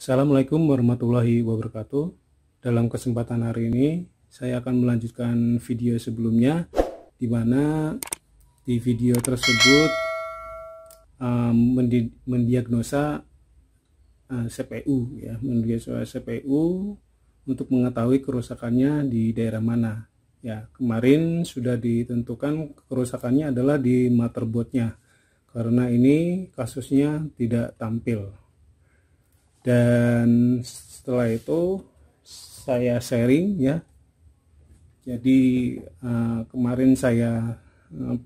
Assalamualaikum warahmatullahi wabarakatuh. Dalam kesempatan hari ini saya akan melanjutkan video sebelumnya, di mana di video tersebut mendiagnosa CPU, ya, mendiagnosa CPU untuk mengetahui kerusakannya di daerah mana. Ya, kemarin sudah ditentukan kerusakannya adalah di motherboardnya, karena ini kasusnya tidak tampil. Dan setelah itu saya sharing, ya. Jadi kemarin saya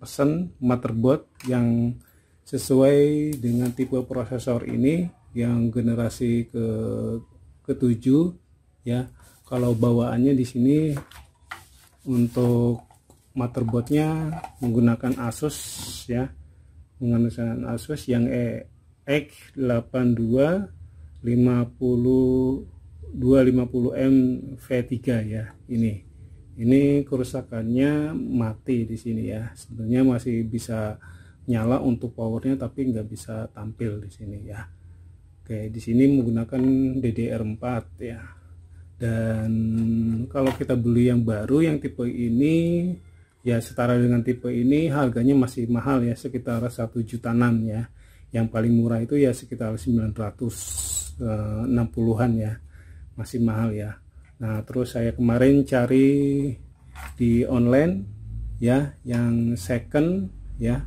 pesan motherboard yang sesuai dengan tipe prosesor ini, yang generasi ke-7, ya. Kalau bawaannya di sini untuk motherboardnya menggunakan Asus, ya, menggunakan Asus yang EX82 250M V3, ya. Ini kerusakannya mati di sini, ya. Sebenarnya masih bisa nyala untuk powernya, tapi nggak bisa tampil di sini, ya. Oke, di sini menggunakan DDR4, ya. Dan kalau kita beli yang baru yang tipe ini, ya setara dengan tipe ini, harganya masih mahal, ya, sekitar 1 jutaan, ya. Yang paling murah itu ya sekitar 960-an, ya, masih mahal, ya. Nah, terus saya kemarin cari di online, ya, yang second, ya,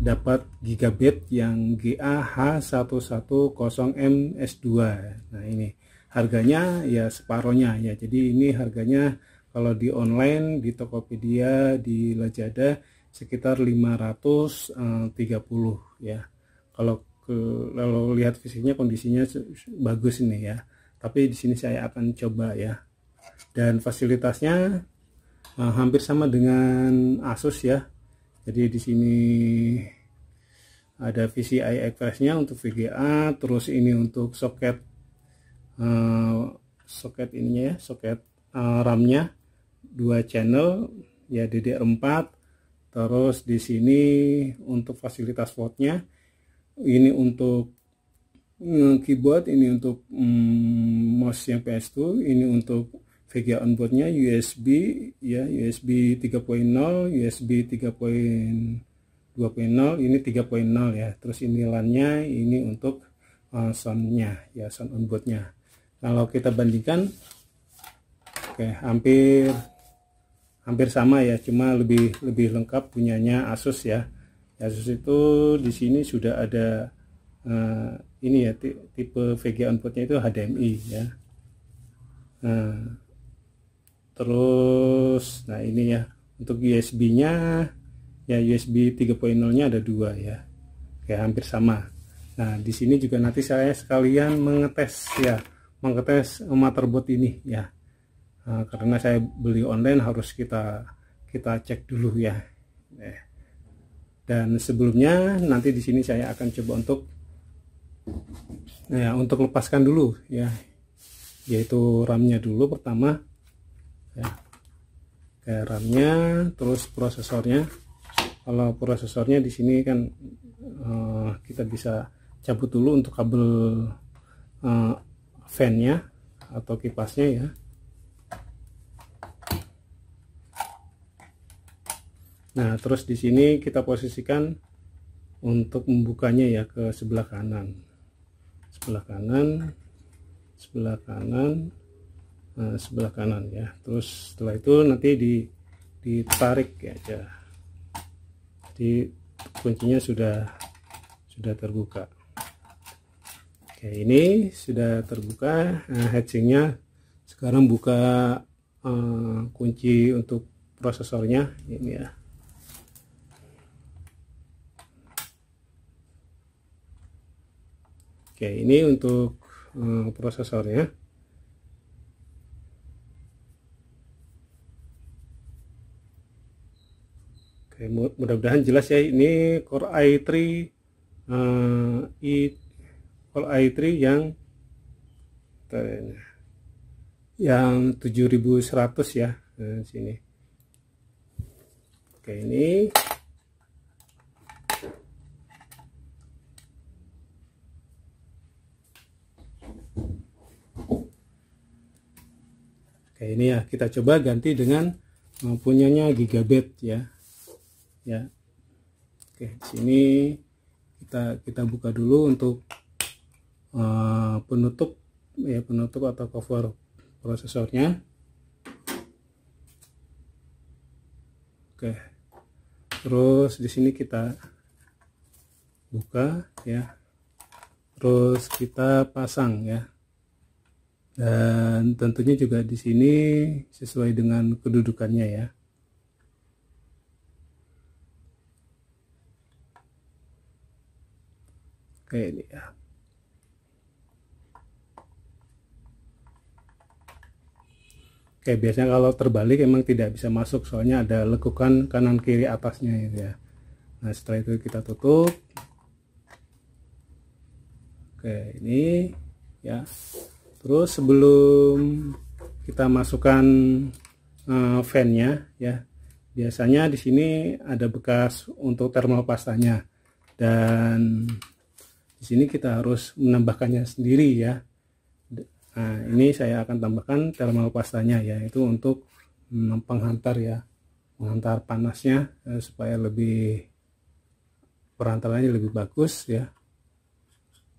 dapat gigabit yang GAH110MS2. Nah, ini harganya ya separohnya, ya. Jadi ini harganya kalau di online, di Tokopedia, di Lazada sekitar 530, ya. Kalau lihat fisiknya, kondisinya bagus ini, ya. Tapi di sini saya akan coba, ya. Dan fasilitasnya hampir sama dengan Asus, ya. Jadi di sini ada PCI Express-nya untuk VGA, terus ini untuk soket ininya, ya, soket RAM-nya 2 channel, ya, DDR4. Terus di sini untuk fasilitas slotnya, ini untuk keyboard, ini untuk mouse yang PS2, ini untuk VGA onboardnya USB, ya, USB 3.0, USB 3.2.0, ini 3.0, ya. Terus ini LAN-nya, ini untuk sound-nya, ya, sound onboardnya. Kalau kita bandingkan, oke, hampir sama, ya, cuma lebih lengkap punyanya Asus, ya. Asus itu di sini sudah ada ini, ya, tipe VGA onboardnya itu HDMI, ya. Terus nah ini, ya, untuk USB-nya, ya, USB 3.0-nya ada 2, ya. Oke, hampir sama. Nah, di sini juga nanti saya sekalian mengetes motherboard ini, ya. Karena saya beli online, harus kita cek dulu, ya. Dan sebelumnya nanti di sini saya akan coba untuk lepaskan dulu, ya, yaitu RAM-nya dulu pertama, ya. Kayak RAM-nya, terus prosesornya. Kalau prosesornya di sini kan kita bisa cabut dulu untuk kabel fan-nya atau kipasnya, ya. Nah, terus di sini kita posisikan untuk membukanya, ya, ke sebelah kanan, sebelah kanan, ya. Terus setelah itu nanti ditarik, ya, aja. Jadi kuncinya sudah terbuka. Oke, ini sudah terbuka. Nah, heatsinknya sekarang buka kunci untuk prosesornya ini, ya. Oke, ini untuk prosesornya. Oke, mudah-mudahan jelas, ya. Ini Core i3 yang 7100, ya. Nah, sini. Oke, ini Oke, ini ya kita coba ganti dengan punyanya Gigabit ya. Ya. Oke, di sini kita buka dulu untuk penutup ya, penutup atau cover prosesornya. Oke. Terus di sini kita buka ya. Terus kita pasang ya. Dan tentunya juga di sini sesuai dengan kedudukannya ya. Oke, ini ya. Oke, biasanya kalau terbalik emang tidak bisa masuk, soalnya ada lekukan kanan kiri atasnya ya. Nah, setelah itu kita tutup. Oke, ini ya. Terus sebelum kita masukkan fan-nya ya, biasanya di sini ada bekas untuk thermal pastanya, dan di sini kita harus menambahkannya sendiri ya. Nah, ini saya akan tambahkan thermal pastanya ya, itu untuk penghantar ya, menghantar panasnya supaya lebih perantaranya lebih bagus ya.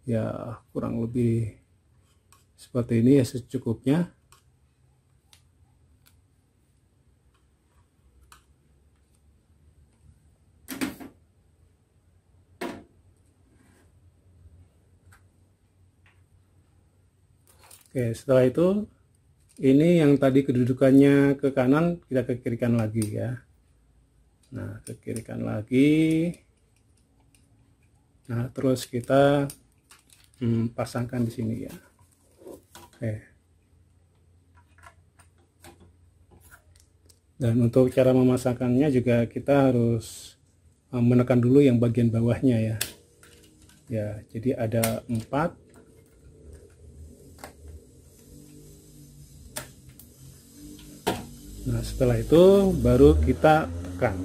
Ya kurang lebih seperti ini ya, secukupnya. Oke, setelah itu ini yang tadi kedudukannya ke kanan, kita ke kirikan lagi ya. Nah, ke kirikan lagi. Nah, terus kita pasangkan di sini ya. Oke. Dan untuk cara memasangkannya juga kita harus menekan dulu yang bagian bawahnya ya. Ya, jadi ada 4. Nah, setelah itu baru kita tekan.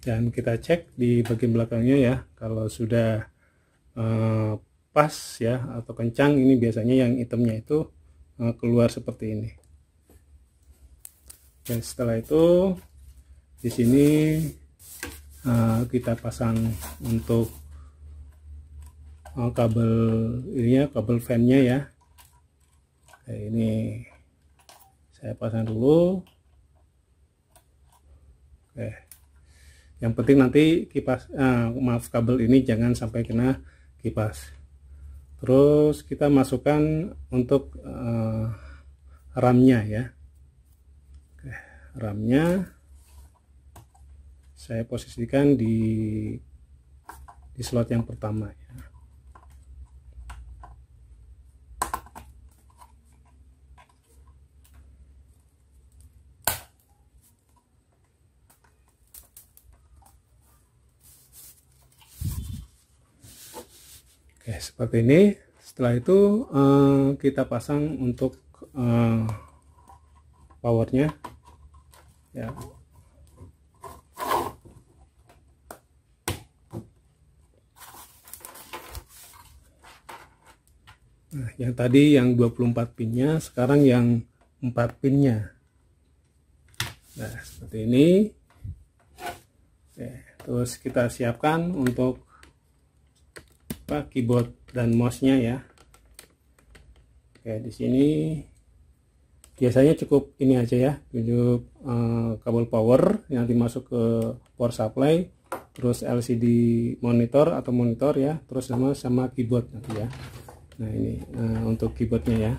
Dan kita cek di bagian belakangnya ya, kalau sudah pas ya atau kencang, ini biasanya yang hitamnya itu keluar seperti ini. Dan setelah itu di sini kita pasang untuk kabel ininya, kabel fan-nya ya. Oke, ini saya pasang dulu. Oke, yang penting nanti kipas maaf, kabel ini jangan sampai kena kipas. Terus kita masukkan untuk RAM-nya ya. Oke, RAM-nya saya posisikan di slot yang pertama ya. Oke, seperti ini. Setelah itu kita pasang untuk powernya ya. Nah, yang tadi yang 24 pinnya, sekarang yang 4 pinnya. Nah, seperti ini. Oke, terus kita siapkan untuk keyboard dan mouse-nya ya. Oke, di sini biasanya cukup ini aja ya, cukup kabel power yang dimasuk ke power supply, terus LCD monitor atau monitor ya, terus sama keyboard nanti ya. Nah, ini untuk keyboardnya ya.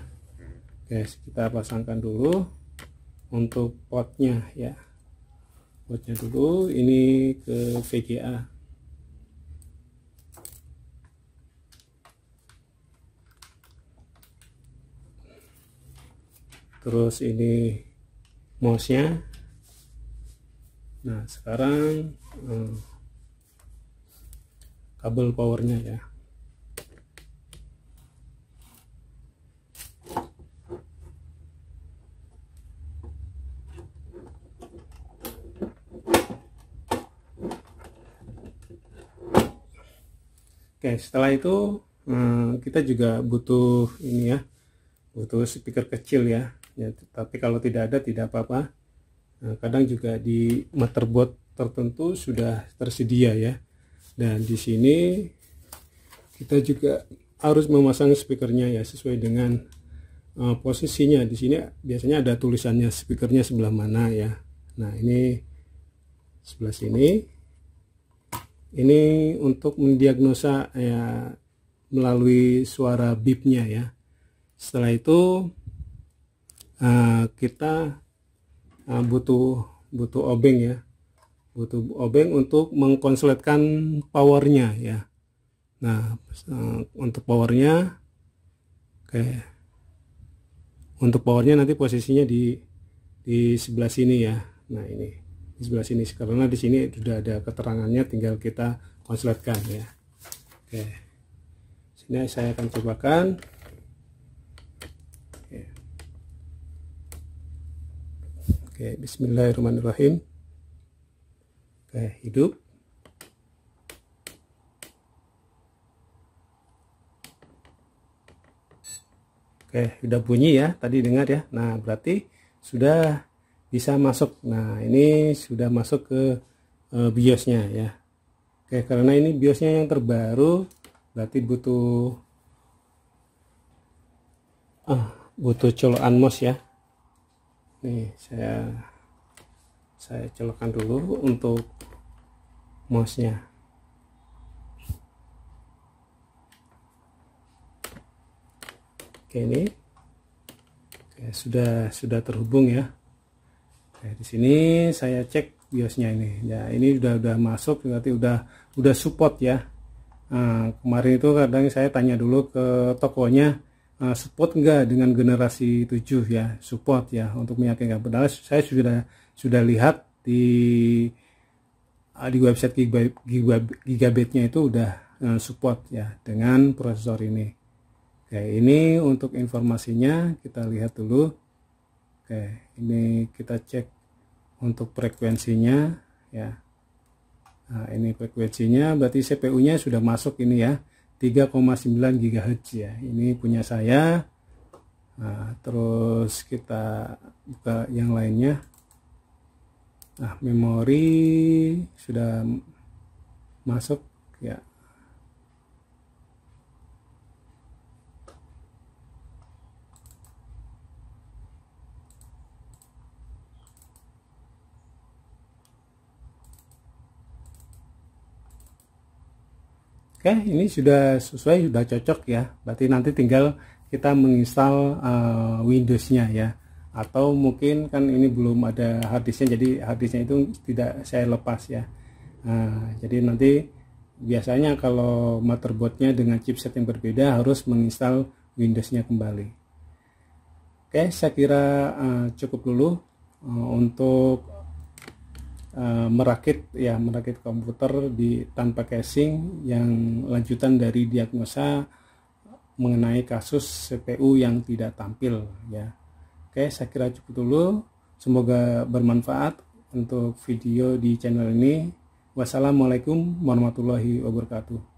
Oke, kita pasangkan dulu untuk portnya ya. Portnya dulu ini ke VGA. Terus ini mouse-nya. Nah, sekarang kabel powernya ya. Oke, setelah itu kita juga butuh ini ya, butuh speaker kecil ya. Tapi kalau tidak ada tidak apa-apa. Kadang juga di motherboard tertentu sudah tersedia ya. Dan di sini kita juga harus memasang speakernya ya sesuai dengan posisinya. Di sini biasanya ada tulisannya speakernya sebelah mana ya. Nah, ini sebelah sini. Ini untuk mendiagnosa ya melalui suara bipnya ya. Setelah itu kita butuh obeng ya, butuh obeng untuk mengkonsletkan powernya ya. Nah, untuk powernya, oke, untuk powernya nanti posisinya di sebelah sini ya. Nah, ini di sebelah sini karena di sini sudah ada keterangannya, tinggal kita konsletkan ya. Oke, sini saya akan cobakan. Oke, bismillahirrahmanirrahim. Oke, hidup. Oke, udah bunyi ya, tadi dengar ya. Nah, berarti sudah bisa masuk. Nah, ini sudah masuk ke BIOSnya ya. Oke, karena ini BIOSnya yang terbaru, berarti butuh colokan mouse ya. Nih, saya colokkan dulu untuk mouse-nya. Oke, ini sudah terhubung ya. Oke, di sini saya cek BIOSnya ini. Ya, ini udah masuk, berarti udah support ya. Kemarin itu kadang saya tanya dulu ke tokonya, support enggak dengan generasi 7 ya, support ya, untuk meyakinkan. Padahal saya sudah lihat di website Gigabitnya itu udah support ya dengan prosesor ini. Oke, ini untuk informasinya kita lihat dulu. Oke, ini kita cek untuk frekuensinya ya. Nah, ini frekuensinya berarti CPU-nya sudah masuk ini ya, 3,9 GHz ya. Ini punya saya. Nah, terus kita buka yang lainnya. Nah, memori sudah masuk ya. Oke, ini sudah sesuai, sudah cocok ya. Berarti nanti tinggal kita menginstal Windows-nya ya. Atau mungkin kan ini belum ada harddisknya, jadi harddisknya itu tidak saya lepas ya. Jadi nanti biasanya kalau motherboardnya dengan chipset yang berbeda harus menginstal Windows-nya kembali. Oke, saya kira cukup dulu untuk merakit komputer tanpa casing yang lanjutan dari diagnosa mengenai kasus CPU yang tidak tampil ya. Oke, saya kira cukup dulu. Semoga bermanfaat untuk video di channel ini. Wassalamualaikum warahmatullahi wabarakatuh.